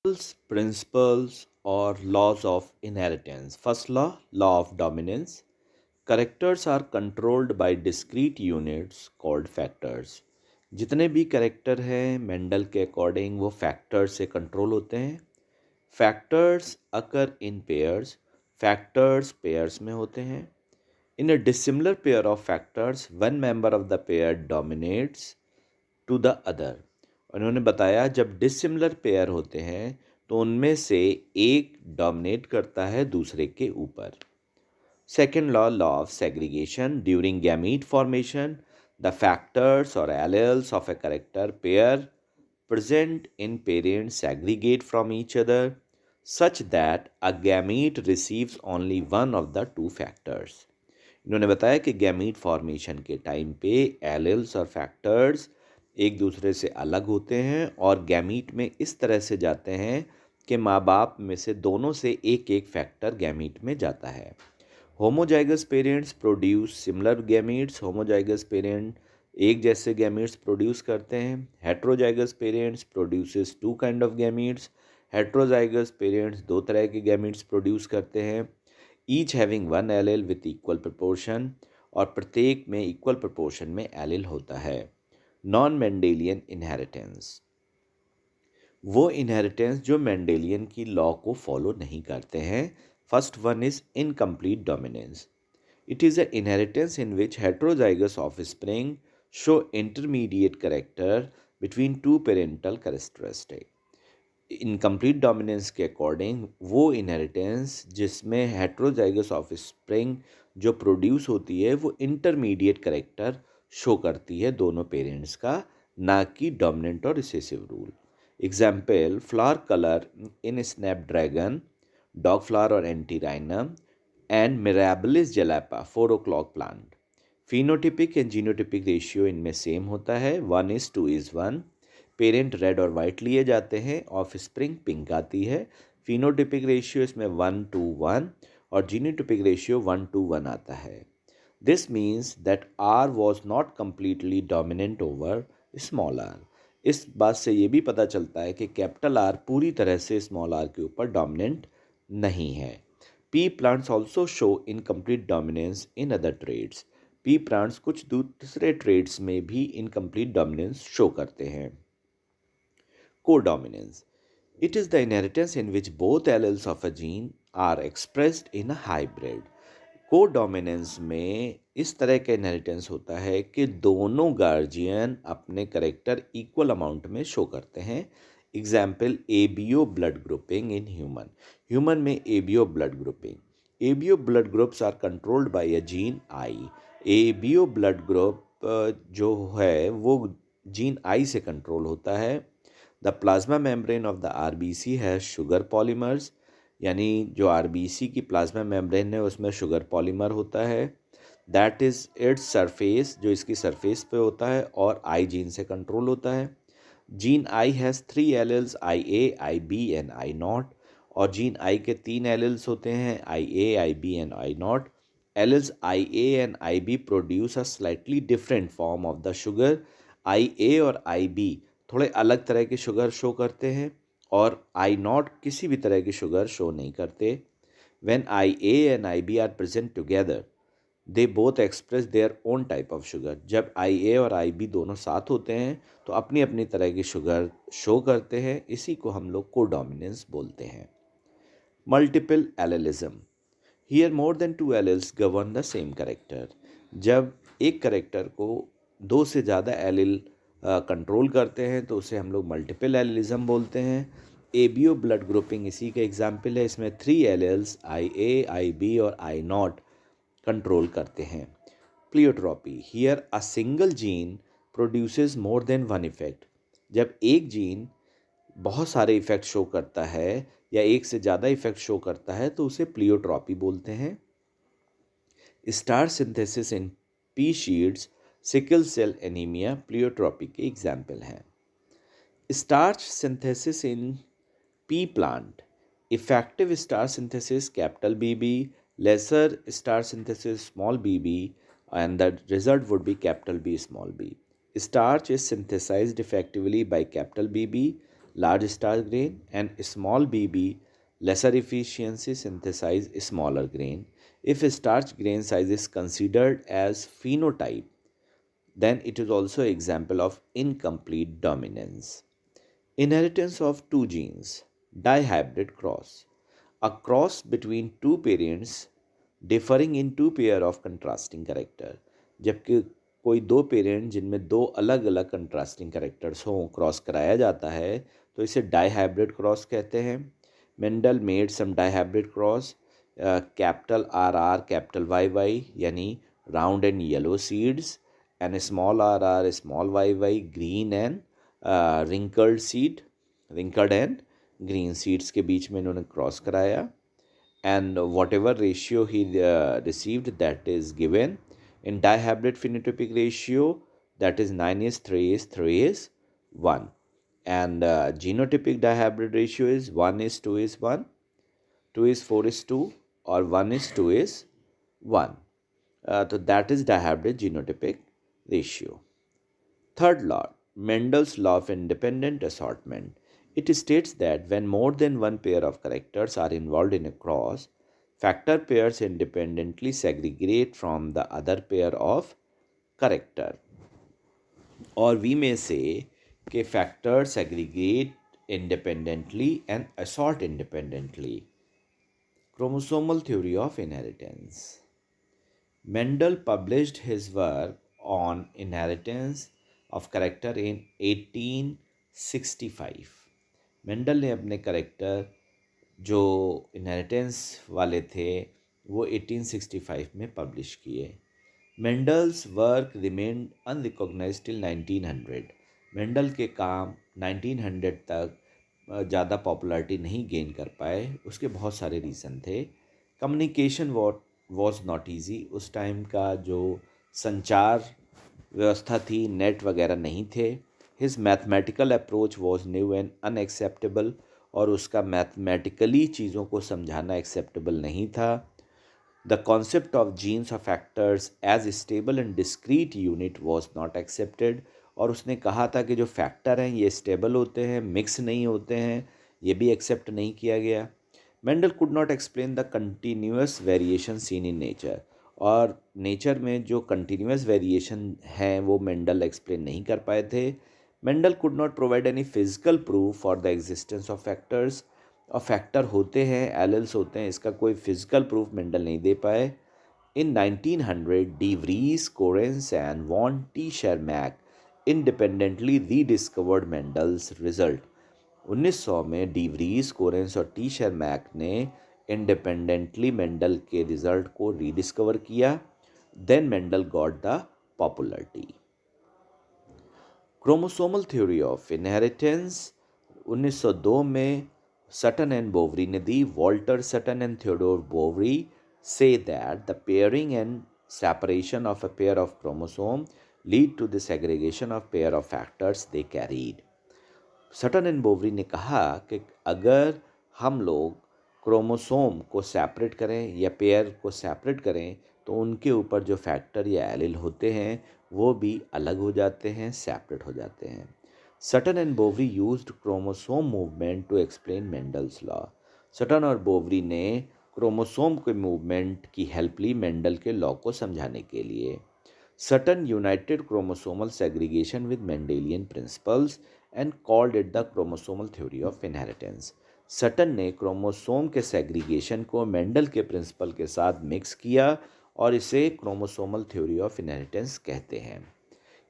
Principles or laws of inheritance. First law, law of dominance. Characters are controlled by discrete units called factors. जितने भी character हैं Mendel के according वो factors से control होते हैं. Factors occur in pairs. Factors pairs में होते हैं. In a dissimilar pair of factors one member of the pair dominates to the other. उन्होंने बताया जब डिसिमिलर पेयर होते हैं तो उनमें से एक डोमिनेट करता है दूसरे के ऊपर. Second law, law of segregation. During gamete formation the factors और alleles of a character pair present in parents segregate from each other such that a gamete receives only one of the two factors. इन्होंने बताया कि gamete formation के time पे alleles और factors एक दूसरे से अलग होते हैं और गैमीट में इस तरह से जाते हैं कि माँ बाप में से दोनों से एक एक फैक्टर गैमीट में जाता है. Homozygous parents produce similar gametes. Homozygous parent एक जैसे गैमीट्स प्रोड्यूस करते हैं. Heterozygous parents produces two kind of gametes. Heterozygous parents दो तरह के गैमीट्स प्रोड्यूस करते हैं. Each having one allele with equal proportion. और प्रत्येक में इक्वल प्रपोर्शन में एलेल होता है. Non Mendelian inheritance. वो इनहेरिटेंस जो मेंडेलियन की लॉ को फॉलो नहीं करते हैं. First one is incomplete dominance. It is a inheritance in which heterozygous offspring show intermediate character between two parental characteristic. Incomplete dominance के अकॉर्डिंग वो इनहेरिटेंस जिसमें हेट्रोजाइगस ऑफस्प्रिंग जो प्रोड्यूस होती है वो इंटरमीडिएट करेक्टर शो करती है दोनों पेरेंट्स का, ना कि डोमिनेंट और recessive rule. Example, flower colour in snapdragon, dog flower और antirrhinum, and Mirabilis jalapa 4 o'clock plant. Phenotypic and genotypic ratio इनमें सेम होता है, 1:2:1. पेरेंट रेड और वाइट लिए जाते हैं, ऑफ स्प्रिंग पिंक आती है. फिनोटिपिक रेशियो इसमें 1:1 और जीनोटिपिक रेशियो 1:1 आता है. This means that r was not completely dominant over small r. इस बात से ये भी पता चलता है कि कैपिटल आर पूरी तरह से स्मॉल आर के ऊपर डोमिनेंट नहीं है. Pea plants also show incomplete dominance in other traits. Pea plants कुछ दूसरे ट्रेड्स में भी इनकम्प्लीट डोमिनेंस शो करते हैं. Codominance. It is the inheritance in which both alleles of a gene are expressed in a hybrid. Codominance में इस तरह का इनहेरिटेंस होता है कि दोनों गार्जियन अपने करेक्टर इक्वल अमाउंट में शो करते हैं. Example, ABO blood grouping in human. Human में ABO blood grouping. ABO blood groups are controlled by a gene I. ABO blood group जो है वो जीन आई से कंट्रोल होता है. The plasma membrane of the RBC has sugar polymers. यानी जो RBC की प्लाज्मा मेम्ब्रेन है उसमें शुगर पॉलीमर होता है. दैट इज़ इट्स सरफेस, जो इसकी सरफेस पे होता है और आई जीन से कंट्रोल होता है. Gene I has 3 alleles, I A, I B and I not. और जीन आई के 3 एलेल्स होते हैं, I A, I B and I not. Alleles I A and I B produce a slightly different form of the sugar. I A और I B थोड़े अलग तरह के sugar show करते हैं और आई नॉट किसी भी तरह की शुगर शो नहीं करते. When I A and I B are present together they both express their own type of sugar. जब आई ए और आई बी दोनों साथ होते हैं तो अपनी अपनी तरह की शुगर शो करते हैं. इसी को हम लोग कोडोमिनेंस बोलते हैं. Multiple allelism. Here more than 2 alleles govern the same character. जब एक करेक्टर को दो से ज़्यादा एलिल कंट्रोल करते हैं तो उसे हम लोग मल्टीपल एलिलिज्म बोलते हैं. एबीओ ब्लड ग्रुपिंग इसी का एग्जाम्पल है. इसमें 3 alleles I A, I B और आई नॉट कंट्रोल करते हैं. Pleiotropy. Here a single gene produces more than one effect. जब एक जीन बहुत सारे इफेक्ट शो करता है या एक से ज़्यादा इफेक्ट शो करता है तो उसे प्लियोट्रॉपी बोलते हैं. Starch synthesis in pea seeds, sickle cell anaemia pleiotropy के एग्जाम्पल हैं. Starch synthesis in pea plant. Effective starch synthesis capital BB, lesser star synthesis small bb, and the result would be capital B small b. Starch is synthesized effectively by capital BB. large starch grain, and small bb lesser efficiency synthesize smaller grain. If starch grain size is considered as phenotype, then it is also example of incomplete dominance. Inheritance of two genes, dihybrid cross, a cross between two parents differing in two pair of contrasting character. जबकि कोई दो parent जिनमें दो अलग अलग contrasting characters हों cross कराया जाता है तो इसे डाईहाइब्रिड क्रॉस कहते हैं. Mendel made some dihybrid cross, capital R capital Y यानी round and yellow seeds, and small small Y green and wrinkled seed, wrinkled and green seeds के बीच में इन्होंने क्रॉस कराया. And whatever ratio he received, that is given in dihybrid phenotypic ratio, that is 9 is 3 is 3 is 1, and genotypic dihybrid ratio is 1 is 2 is 1, 2 is 4 is 2, or 1 is 2 is 1. So that is dihybrid genotypic ratio. Third law, Mendel's law of independent assortment. It states that when more than one pair of characters are involved in a cross, factor pairs independently segregate from the other pair of character. Or we may say that factors segregate independently and assort independently. Chromosomal theory of inheritance. Mendel published his work on inheritance of character in 1865. Mendel ने अपने character जो inheritance वाले थे वो 1865 में publish किए. Mendel's work remained unrecognised till 1900. Mendel के काम 1900 तक ज़्यादा पॉपुलैरिटी नहीं गेन कर पाए. उसके बहुत सारे रीज़न थे. Communication was not easy. उस टाइम का जो संचार व्यवस्था थी, नेट वगैरह नहीं थे. His mathematical approach was new and unacceptable. और उसका मैथमेटिकली चीज़ों को समझाना एक्सेप्टेबल नहीं था. The concept of genes of factors as stable and discrete unit was not accepted. और उसने कहा था कि जो फैक्टर हैं ये स्टेबल होते हैं, मिक्स नहीं होते हैं, ये भी एक्सेप्ट नहीं किया गया. Mendel could not explain the continuous variation seen in nature. और नेचर में जो कंटिन्यूस वेरिएशन हैं वो मेंडल एक्सप्लेन नहीं कर पाए थे. Mendel could not provide any physical proof for the existence of factors. और फैक्टर होते हैं, एलेल्स होते हैं, इसका कोई फिजिकल प्रूफ मेंडल नहीं दे पाए. In 1900, De Vries, Correns and von T-Schermack independently rediscovered Mendel's result. 1900 में डी व्रीज, कोरेंस और टी शर्मैक ने इंडिपेंडेंटली मेंडल के रिजल्ट को रीडिस्कवर किया. Then Mendel got the popularity. Chromosomal theory of inheritance 1902 में Sutton and Boveri ने दी. Walter Sutton and Theodor Boveri say that the pairing and separation of a pair of chromosome lead to the segregation of pair of factors they carried. Sutton and Boveri ने कहा कि अगर हम लोग chromosome को separate करें या pair को सेपरेट करें तो उनके ऊपर जो फैक्टर या एलिल होते हैं वो भी अलग हो जाते हैं, सेपरेट हो जाते हैं. Sutton and Boveri used chromosome movement to explain Mendel's law. Sutton और बोवरी ने क्रोमोसोम के मूवमेंट की हेल्प ली मेंडल के लॉ को समझाने के लिए. Sutton united chromosomal segregation with Mendelian principles and called it the chromosomal theory of inheritance. Sutton ने क्रोमोसोम के सेग्रीगेशन को मेंडल के प्रिंसिपल के साथ मिक्स किया और इसे क्रोमोसोमल थ्योरी ऑफ इनहेरिटेंस कहते हैं.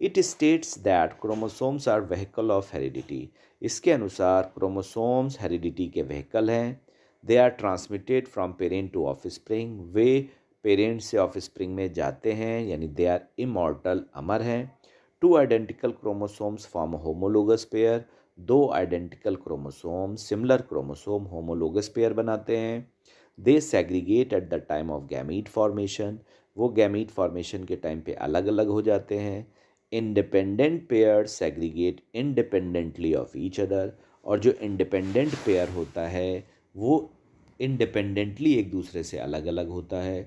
It states that chromosomes are vehicle of heredity. इसके अनुसार क्रोमोसोम्स हेरिडिटी के व्हीकल हैं. They are transmitted from parent to offspring. वे पेरेंट से ऑफस्प्रिंग में जाते हैं, यानी दे आर इमॉर्टल, अमर हैं. Two identical chromosomes form homologous pair. दो identical chromosome similar chromosome homologous pair बनाते हैं. They segregate at the time of gamete formation. वो गैमीट फॉर्मेशन के टाइम पे अलग अलग हो जाते हैं. Independent pair segregate independently of each other. और जो इंडिपेंडेंट पेयर होता है वो इंडिपेंडेंटली एक दूसरे से अलग अलग होता है.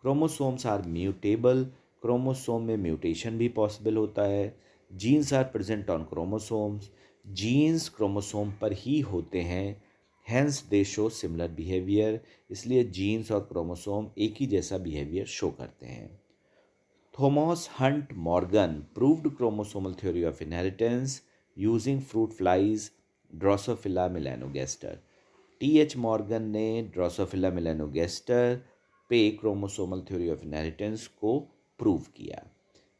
Chromosomes are mutable. क्रोमोसोम में म्यूटेशन भी पॉसिबल होता है. Genes are present on chromosomes. Genes chromosome पर ही होते हैं, hence they show similar behaviour, इसलिए जीन्स और क्रोमोसोम एक ही जैसा बिहेवियर शो करते हैं। Thomas Hunt Morgan proved chromosomal theory of inheritance using fruit flies Drosophila melanogaster। TH. Morgan ने ड्रोसोफिला मेलानोगास्टर पे क्रोमोसोमल थ्योरी ऑफ इनहेरिटेंस को प्रूव किया।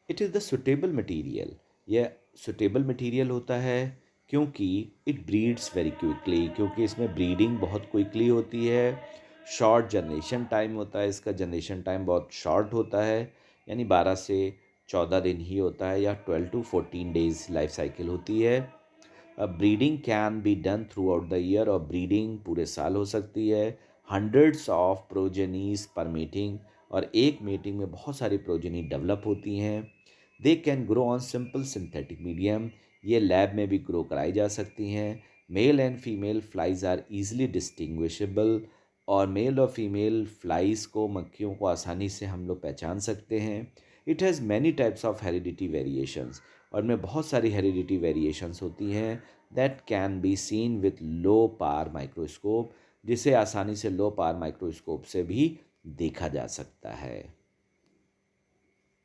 It is the suitable material, यह सुटेबल मटीरियल होता है क्योंकि इट ब्रीड्स वेरी क्विकली, क्योंकि इसमें ब्रीडिंग बहुत क्विकली होती है। शॉर्ट जनरेशन टाइम होता है, इसका जनरेशन टाइम बहुत शॉर्ट होता है, यानी 12 से 14 दिन ही होता है, या 12 टू 14 डेज लाइफ साइकिल होती है। Breeding can be done through out the year, और ब्रीडिंग पूरे साल हो सकती है। हंड्रेड्स ऑफ प्रोजेनीज पर मीटिंग, और एक मीटिंग में बहुत सारी प्रोजेनी डेवलप होती हैं। They can grow on simple synthetic medium, ये लैब में भी ग्रो कराई जा सकती हैं। Male and female flies are easily distinguishable, और मेल और फीमेल फ्लाइज को, मक्खियों को आसानी से हम लोग पहचान सकते हैं। It has many types of heredity variations, और में बहुत सारी हेरिडिटी वेरिएशंस होती हैं that can be seen with low power microscope, जिसे आसानी से लो पावर माइक्रोस्कोप से भी देखा जा सकता है।